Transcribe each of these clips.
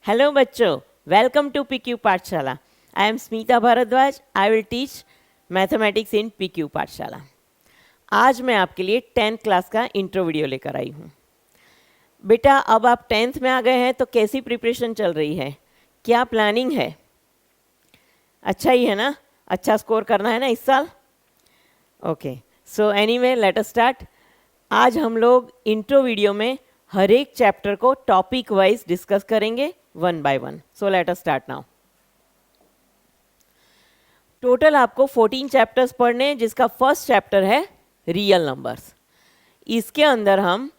Hello बच्चों, welcome to PQ पाठशाला. I am Smita Bhardwaj. I will teach mathematics in PQ पाठशाला. आज मैं आपके लिए 10th क्लास का इंट्रो वीडियो लेकर आई हूँ. बेटा अब आप 10th में आ गए हैं तो कैसी प्रिपरेशन चल रही है, क्या प्लानिंग है? अच्छा ही है ना, अच्छा स्कोर करना है ना इस साल. Okay, so anyway late us start. आज हम लोग इंट्रो वीडियो में हर एक चैप्टर को टॉपिक वाइज डिस्कस करेंगे one by one. So let us start now. Total आपको 14 चैप्टर्स पढ़ने हैं, जिसका फर्स्ट चैप्टर है रियल नंबर्स. इसके अंदर हम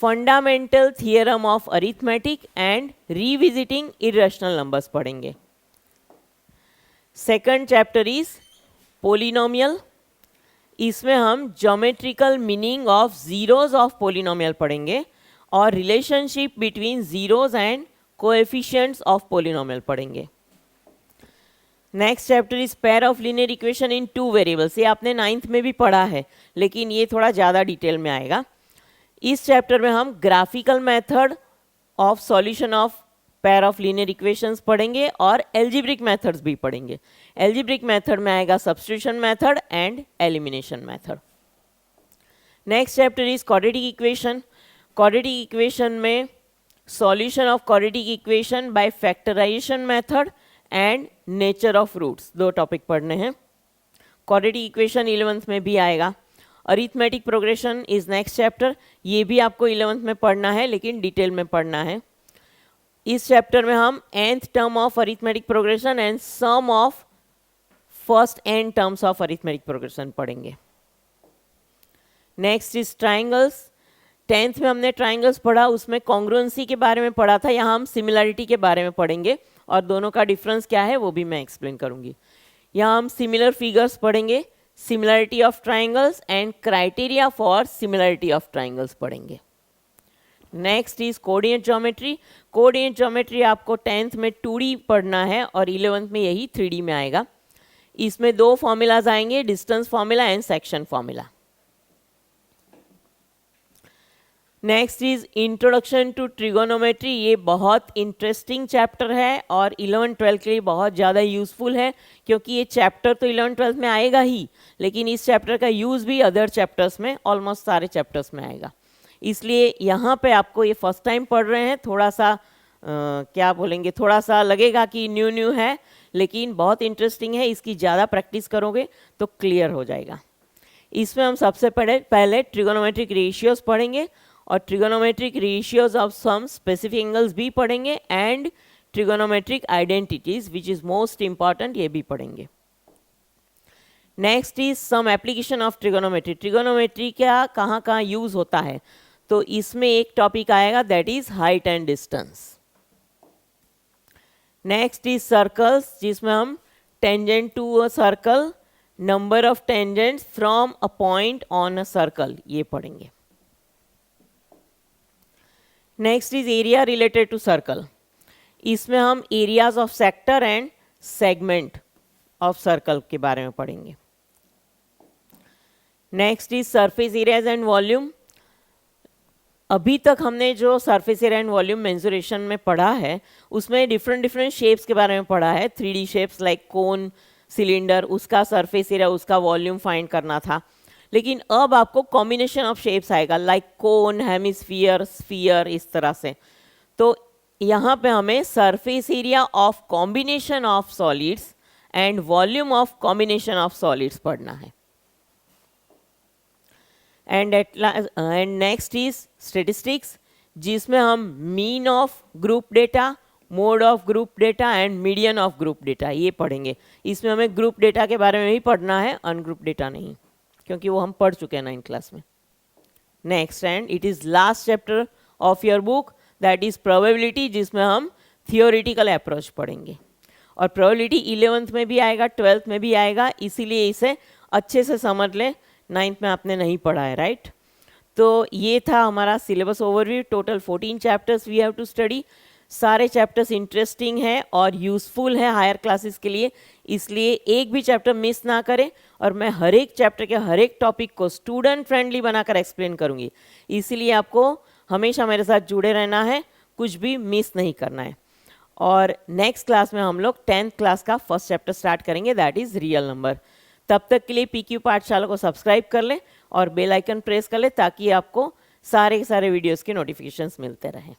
fundamental theorem of arithmetic and revisiting irrational numbers पढ़ेंगे. Second chapter is polynomial. इसमें हम geometrical meaning of zeros of polynomial पढ़ेंगे और relationship between zeros and coefficients of polynomial पढ़ेंगे. Next chapter is pair of linear equation in two variables. ये आपने 9th में भी पढ़ा है, लेकिन ये थोड़ा ज़्यादा डिटेल में आएगा. इस चैप्टर में हम graphical method of solution of pair of linear equations पढ़ेंगे और एल्जेब्रिक मेथड्स भी पढ़ेंगे. एल्जेब्रिक मेथड में आएगा substitution method and elimination method. Next chapter is quadratic equation. Quadratic equation में solution of quadratic equation by factorization method and nature of roots, दो topic पढ़ने हैं. क्वाड्रेटिक इक्वेशन 11th में भी आएगा. Arithmetic progression is next chapter. ये भी आपको 11th में पढ़ना है, लेकिन डिटेल में पढ़ना है. इस चैप्टर में हम nth term of arithmetic progression and sum of first n terms of arithmetic progression पढ़ेंगे. Next is triangles. 10th में हमने ट्राइंगल्स पढ़ा, उसमें कॉन्ग्रुएंसी के बारे में पढ़ा था. यहाँ हम सिमिलरिटी के बारे में पढ़ेंगे और दोनों का डिफरेंस क्या है वो भी मैं एक्सप्लेन करूंगी. यहाँ हम सिमिलर फिगर्स पढ़ेंगे, similarity of triangles and criteria for similarity of triangles पढ़ेंगे. Next is coordinate geometry. Coordinate geometry आपको 10th में 2D पढ़ना है और 11th में यही 3D में आएगा. इसमें दो फॉर्मूलाज आएंगे, distance formula and section formula. Next is introduction to trigonometry. ये बहुत इंटरेस्टिंग चैप्टर है और 11th-12th के लिए बहुत ज़्यादा यूज़फुल है, क्योंकि ये चैप्टर तो 11th-12th में आएगा ही, लेकिन इस चैप्टर का यूज़ भी अदर चैप्टर्स में, ऑलमोस्ट सारे चैप्टर्स में आएगा. इसलिए यहाँ पे आपको ये फर्स्ट टाइम पढ़ रहे हैं, थोड़ा सा क्या बोलेंगे, थोड़ा सा लगेगा कि न्यू है, लेकिन बहुत इंटरेस्टिंग है. इसकी ज़्यादा प्रैक्टिस करोगे तो क्लियर हो जाएगा. इसमें हम सबसे पहले ट्रिगोनोमेट्रिक रेशियोज पढ़ेंगे और trigonometric ratios of some specific angles भी पढ़ेंगे and trigonometric identities which is most important, ये भी पढ़ेंगे. Next is some application of trigonometry. Trigonometry का कहाँ यूज होता है, तो इसमें एक टॉपिक आएगा, that is height and distance. Next is circles, जिसमें हम tangent to a circle, number of tangents from a point on a circle, ये पढ़ेंगे. Next is area related to circle. इसमें हम areas of sector and segment of circle के बारे में पढ़ेंगे. Next is surface areas and volume. अभी तक हमने जो surface area and volume mensuration में पढ़ा है, उसमें डिफरेंट शेप्स के बारे में पढ़ा है. 3D शेप्स लाइक कोन, सिलेंडर, उसका सरफेस एरिया, उसका वॉल्यूम फाइंड करना था. लेकिन अब आपको कॉम्बिनेशन ऑफ शेप्स आएगा, लाइक कोन, हेमिस्फीयर, स्फीयर, इस तरह से. तो यहाँ पे हमें surface area of combination of solids and volume of combination of solids पढ़ना है. एंड नेक्स्ट इज स्टेटिस्टिक्स, जिसमें हम mean of group data, mode of group data and median of group data, ये पढ़ेंगे. इसमें हमें ग्रुप डेटा के बारे में भी पढ़ना है, अनग्रुप डेटा नहीं, क्योंकि वो हम पढ़ चुके हैं 9th क्लास में. Next and it is last chapter of your book, that is probability, जिसमें हम थियोरिटिकल अप्रोच पढ़ेंगे. और प्रोबेबिलिटी 11th में भी आएगा, 12th में भी आएगा, इसीलिए इसे अच्छे से समझ लें. 9th में आपने नहीं पढ़ा है, राइट? तो ये था हमारा syllabus overview. Total 14 chapters we have to study. सारे चैप्टर्स इंटरेस्टिंग है और यूज़फुल है हायर क्लासेस के लिए, इसलिए एक भी चैप्टर मिस ना करें. और मैं हर एक चैप्टर के हर एक टॉपिक को स्टूडेंट फ्रेंडली बनाकर एक्सप्लेन करूँगी, इसीलिए आपको हमेशा मेरे साथ जुड़े रहना है, कुछ भी मिस नहीं करना है. और नेक्स्ट क्लास में हम लोग 10th क्लास का फर्स्ट चैप्टर स्टार्ट करेंगे, दैट इज़ रियल नंबर। तब तक के लिए PQ पाठशाला को सब्सक्राइब कर लें और बेल आइकन प्रेस कर लें ताकि आपको सारे वीडियोस के नोटिफिकेशंस मिलते रहें।